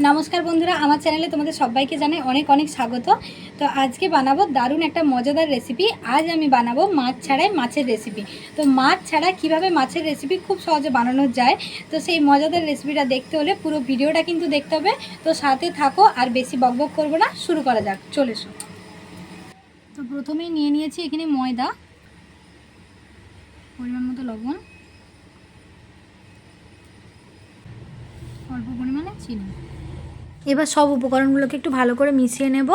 নমস্কার বন্ধুরা, আমার চ্যানেলে তোমাদের সবাইকে জানাই অনেক অনেক স্বাগত। তো আজকে বানাবো দারুণ একটা মজাদার রেসিপি। আজ আমি বানাবো মাছ ছাড়াই মাছের রেসিপি। তো মাছ ছাড়া কিভাবে মাছের রেসিপি খুব সহজে বানানো যায়, তো সেই মজাদার রেসিপিটা দেখতে হলে পুরো ভিডিওটা কিন্তু দেখতে হবে। তো সাথে থাকো, আর বেশি বকবক করবো না, শুরু করা যাক, চলে এসো। তো প্রথমেই নিয়ে নিয়েছি এখানে ময়দা, পরিমাণ মতো লবণ, অল্প পরিমাণে চিনি। এবার সব উপকরণগুলোকে একটু ভালো করে মিশিয়ে নেব।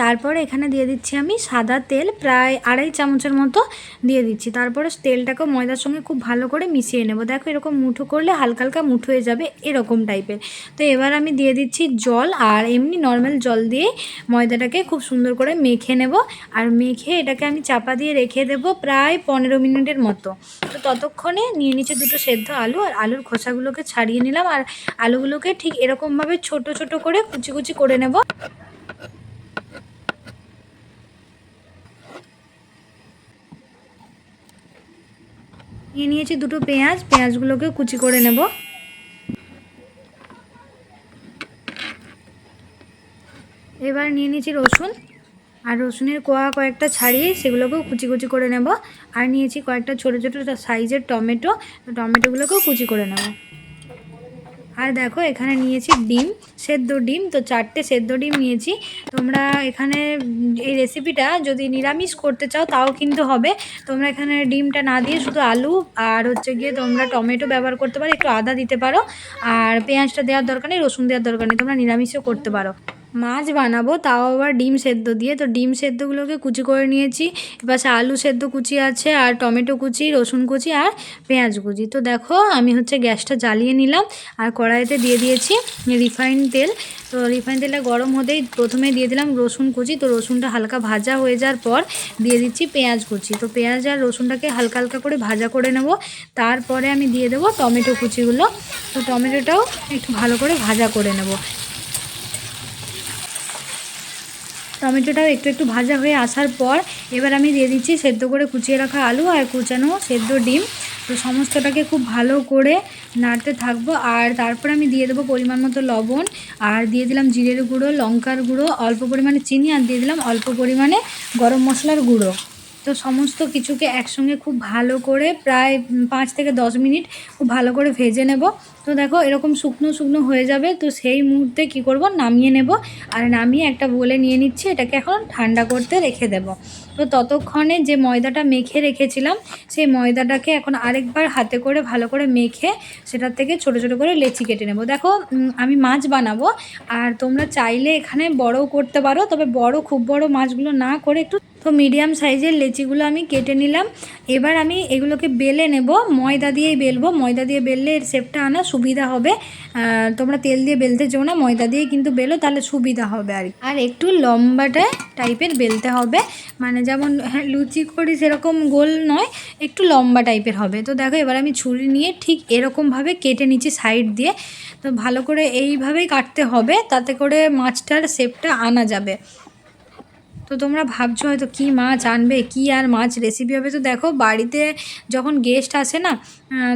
তারপরে এখানে দিয়ে দিচ্ছি আমি সাদা তেল, প্রায় 2.5 চামচের মতো দিয়ে দিচ্ছি। তারপরে তেলটাকে ময়দার সঙ্গে খুব ভালো করে মিশিয়ে নেব। দেখো এরকম মুঠো করলে হালকা হালকা মুঠো হয়ে যাবে, এরকম টাইপের। তো এবার আমি দিয়ে দিচ্ছি জল, আর এমনি নর্মাল জল দিয়ে ময়দাটাকে খুব সুন্দর করে মেখে নেব। আর মেখে এটাকে আমি চাপা দিয়ে রেখে দেব প্রায় 15 মিনিটের মতো। তো ততক্ষণে নিয়ে নিচে দুটো সেদ্ধ আলু, আর আলুর খোসাগুলোকে ছাড়িয়ে নিলাম। আর আলুগুলোকে ঠিক এরকমভাবে ছোট ছোট করে কুচি কুচি করে নেব। নিয়ে নিয়েছি দুটো পেঁয়াজ, পেঁয়াজগুলোকে কুচি করে নেব। এবার নিয়ে নিয়েছি রসুন, আর রসুনের কোয়া কয়েকটা ছাড়িয়ে সেগুলোকেও কুচি কুচি করে নেব। আর নিয়েছি কয়েকটা ছোটো ছোটো সাইজের টমেটো, টমেটোগুলোকেও কুচি করে নেব। আর দেখো এখানে নিয়েছি ডিম, সেদ্ধ ডিম। তো 4টে সেদ্ধ ডিম নিয়েছি। তোমরা এখানে এই রেসিপিটা যদি নিরামিষ করতে চাও তাও কিন্তু হবে। তোমরা এখানে ডিমটা না দিয়ে শুধু আলু আর হচ্ছে গিয়ে তোমরা টমেটো ব্যবহার করতে পারো, একটু আদা দিতে পারো, আর পেঁয়াজটা দেওয়ার দরকার নেই, রসুন দেওয়ার দরকার নেই, তোমরা নিরামিষও করতে পারো। মাছ বানাবো তাও আবার ডিম সেদ্ধ দিয়ে। তো ডিম সেদ্ধগুলোকে কুচি করে নিয়েছি। এবার আলু সেদ্ধ কুচি আছে, আর টমেটো কুচি, রসুন কুচি, আর পেঁয়াজ কুচি। তো দেখো আমি হচ্ছে গ্যাসটা জ্বালিয়ে নিলাম, আর কড়াইতে দিয়ে দিয়েছি রিফাইন তেল। তো রিফাইন তেলটা গরম হতেই প্রথমে দিয়ে দিলাম রসুন কুচি। তো রসুনটা হালকা ভাজা হয়ে যাওয়ার পর দিয়ে দিচ্ছি পেঁয়াজ কুচি। তো পেঁয়াজ আর রসুনটাকে হালকা হালকা করে ভাজা করে নেব। তারপরে আমি দিয়ে দেবো টমেটো কুচিগুলো। তো টমেটোটাও একটু ভালো করে ভাজা করে নেব। টমেটোটাও একটু একটু ভাজা হয়ে আসার পর এবার আমি দিয়ে দিচ্ছি সেদ্ধ করে কুচিয়ে রাখা আলু আর কুচানো সেদ্ধ ডিম। তো সমস্তটাকে খুব ভালো করে নাড়তে থাকবো। আর তারপর আমি দিয়ে দেবো পরিমাণ মতো লবণ, আর দিয়ে দিলাম জিরের গুঁড়ো, লঙ্কার গুঁড়ো, অল্প পরিমাণে চিনি, আর দিয়ে দিলাম অল্প পরিমাণে গরম মশলার গুঁড়ো। তো সমস্ত কিছুকে একসঙ্গে খুব ভালো করে প্রায় 5 থেকে 10 মিনিট খুব ভালো করে ভেজে নেব। তো দেখো এরকম শুকনো শুকনো হয়ে যাবে। তো সেই মুহূর্তে কি করব, নামিয়ে নেব। আর নামিয়ে একটা বোলে নিয়ে নিচ্ছি, এটাকে এখন ঠান্ডা করতে রেখে দেব। তো ততক্ষণে যে ময়দাটা মেখে রেখেছিলাম, সেই ময়দাটাকে এখন আরেকবার হাতে করে ভালো করে মেখে সেটার থেকে ছোট ছোট করে লেচি কেটে নেব। দেখো আমি মাছ বানাবো, আর তোমরা চাইলে এখানে বড়ও করতে পারো, তবে খুব বড় মাছগুলো না করে একটু তো মিডিয়াম সাইজের লেচিগুলো আমি কেটে নিলাম। এবার আমি এগুলোকে বেলে নেব, ময়দা দিয়েই বেলবো। ময়দা দিয়ে বেললে এর শেপটা আনা সুবিধা হবে। তোমরা তেল দিয়ে বেলতে চাও না, ময়দা দিয়ে কিন্তু বেলো, তাহলে সুবিধা হবে। আর একটু লম্বাটে টাইপের বেলতে হবে, মানে যেমন লুচি করি সেরকম গোল নয়, একটু লম্বা টাইপের হবে। তো দেখো এবার আমি ছুরি নিয়ে ঠিক এরকমভাবে কেটে নিচ্ছি সাইড দিয়ে। তো ভালো করে এইভাবেই কাটতে হবে, তাতে করে মাছটার শেপটা আনা যাবে। তো তোমরা ভাবছো হয়তো কী মাছ আনবে, কী আর মাছ রেসিপি হবে। তো দেখো বাড়িতে যখন গেস্ট আসে না,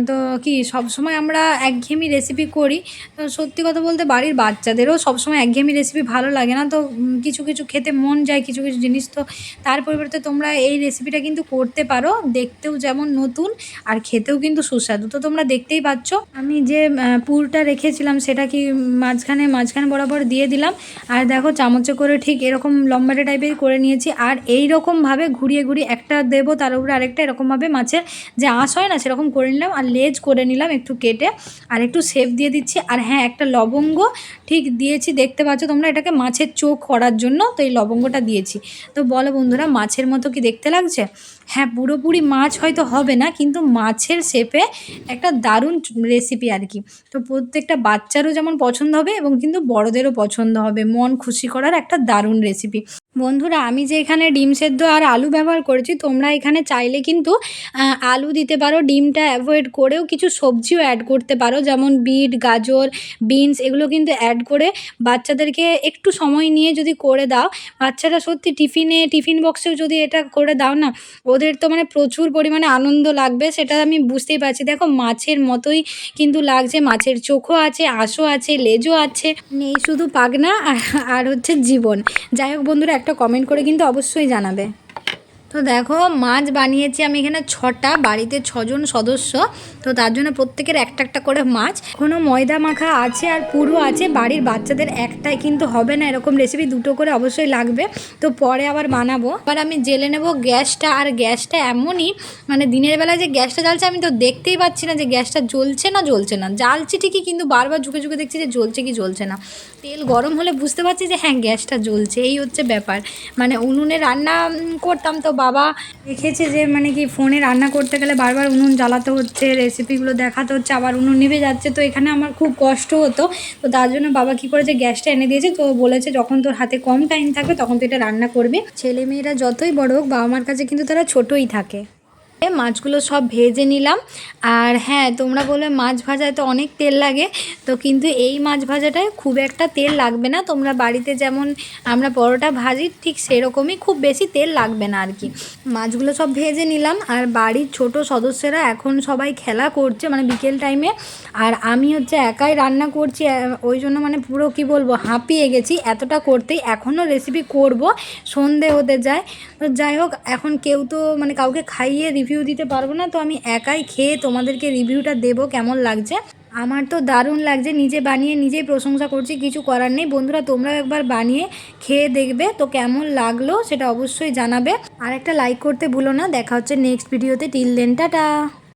তো কি সবসময় আমরা একঘেয়েমি রেসিপি করি। তো সত্যি কথা বলতে বাড়ির বাচ্চাদেরও সবসময় একঘেয়েমি রেসিপি ভালো লাগে না। তো কিছু কিছু খেতে মন যায় কিছু কিছু জিনিস। তো তার পরিবর্তে তোমরা এই রেসিপিটা কিন্তু করতে পারো, দেখতেও যেমন নতুন আর খেতেও কিন্তু সুস্বাদু। তো তোমরা দেখতেই পাচ্ছ আমি যে পুরটা রেখেছিলাম সেটা কি মাঝখানে বরাবর দিয়ে দিলাম। আর দেখো চামচে করে ঠিক এরকম লম্বাটে টাইপের করে নিয়েছি। আর এই রকমভাবে ঘুরিয়ে ঘুরিয়ে একটা দেবো, তার উপরে আরেকটা, এরকমভাবে মাছের যে আঁশ হয় না সেরকম করে নিলাম। আর লেজ করে নিলাম একটু কেটে, আর একটু শেপ দিয়ে দিচ্ছি। আর হ্যাঁ, একটা লবঙ্গ ঠিক দিয়েছি, দেখতে পাচ্ছ তোমরা, এটাকে মাছের চোখ করার জন্য তো এই লবঙ্গটা দিয়েছি। তো বলো বন্ধুরা, মাছের মতো কি দেখতে লাগছে? হ্যাঁ, পুরোপুরি মাছ হয়তো হবে না, কিন্তু মাছের শেপে একটা দারুণ রেসিপি আর কি। তো প্রত্যেকটা বাচ্চারও যেমন পছন্দ হবে, এবং কিন্তু বড়দেরও পছন্দ হবে, মন খুশি করার একটা দারুণ রেসিপি। বন্ধুরা, আমি যে এখানে ডিম সেদ্ধ আর আলু ব্যবহার করেছি, তোমরা এখানে চাইলে কিন্তু আলু দিতে পারো, ডিমটা অ্যাভয়েড করেও কিছু সবজিও অ্যাড করতে পারো, যেমন বিট, গাজর, বিনস, এগুলো কিন্তু অ্যাড করে বাচ্চাদেরকে একটু সময় নিয়ে যদি করে দাও, বাচ্চারা সত্যি টিফিন বক্সেও যদি এটা করে দাও না, ও ওদের তো মানে প্রচুর পরিমাণে আনন্দ লাগবে, সেটা আমি বুঝতেই পারছি। দেখো মাছের মতোই কিন্তু লাগছে, মাছের চোখও আছে, আঁশও আছে, লেজও আছে, নেই শুধু পাখনা আর হচ্ছে জীবন। যাই হোক বন্ধুরা, একটা কমেন্ট করে কিন্তু অবশ্যই জানাবে। তো দেখো মাছ বানিয়েছি আমি এখানে 6টা, বাড়িতে 6জন সদস্য, তো তার জন্য প্রত্যেকের একটা একটা করে মাছ। এখনও ময়দা মাখা আছে আর পুরো আছে, বাড়ির বাচ্চাদের একটাই কিন্তু হবে না, এরকম রেসিপি 2টো করে অবশ্যই লাগবে, তো পরে আবার বানাবো। এবার আমি জেলে নেব গ্যাসটা, আর গ্যাসটা এমনই মানে দিনের বেলায় যে গ্যাসটা জ্বালছে আমি তো দেখতেই পাচ্ছি না যে গ্যাসটা জ্বলছে না জ্বলছে না, জ্বালছি ঠিকই কিন্তু বারবার ঝুঁকে ঝুঁকে দেখছি যে জ্বলছে কি জ্বলছে না। তেল গরম হলে বুঝতে পারছি যে হ্যাঁ গ্যাসটা জ্বলছে, এই হচ্ছে ব্যাপার। মানে উনুনে রান্না করতাম, তো বাবা দেখেছে যে মানে কি ফোনে রান্না করতে গেলে বারবার উনুন জ্বালাতে হচ্ছে, রেসিপিগুলো দেখাতে হচ্ছে, আবার উনুন নিভে যাচ্ছে, তো এখানে আমার খুব কষ্ট হতো। তো তার জন্য বাবা কী করেছে, গ্যাসটা এনে দিয়েছে, তো বলেছে যখন তোর হাতে কম টাইম থাকবে তখন তুই এটা রান্না করবি। ছেলে মেয়েরা যতই বড় হোক বাবা মার কাছে কিন্তু তারা ছোটই থাকে। মাছগুলো সব ভেজে নিলাম। আর হ্যাঁ, তোমরা বলবে মাছ ভাজায় তো অনেক তেল লাগে, তো কিন্তু এই মাছ ভাজাটায় খুব একটা তেল লাগবে না। তোমরা বাড়িতে যেমন আমরা পরোটা ভাজি ঠিক সেরকমই, খুব বেশি তেল লাগবে না আর কি। মাছগুলো সব ভেজে নিলাম, আর বাড়ির ছোট সদস্যরা এখন সবাই খেলা করছে মানে বিকেল টাইমে, আর আমি হচ্ছে একাই রান্না করছি, ওই জন্য মানে পুরো কি বলবো হাঁপিয়ে গেছি এতটা করতেই। এখনও রেসিপি করব, সন্ধে হতে যায়। তো যাই হোক, এখন কেউ তো মানে কাউকে খাইয়ে রিভিউ দিতে পারবো না, তো আমি একাই খেয়ে তোমাদেরকে রিভিউটা দেবো কেমন লাগছে। আমার তো দারুণ লাগছে, নিজে বানিয়ে নিজেই প্রশংসা করছি, কিছু করার নেই। বন্ধুরা তোমরাও একবার বানিয়ে খেয়ে দেখবে, তো কেমন লাগলো সেটা অবশ্যই জানাবে, আর একটা লাইক করতে ভুলো না। দেখা হচ্ছে নেক্সট ভিডিওতে, টিল দেন টাটা।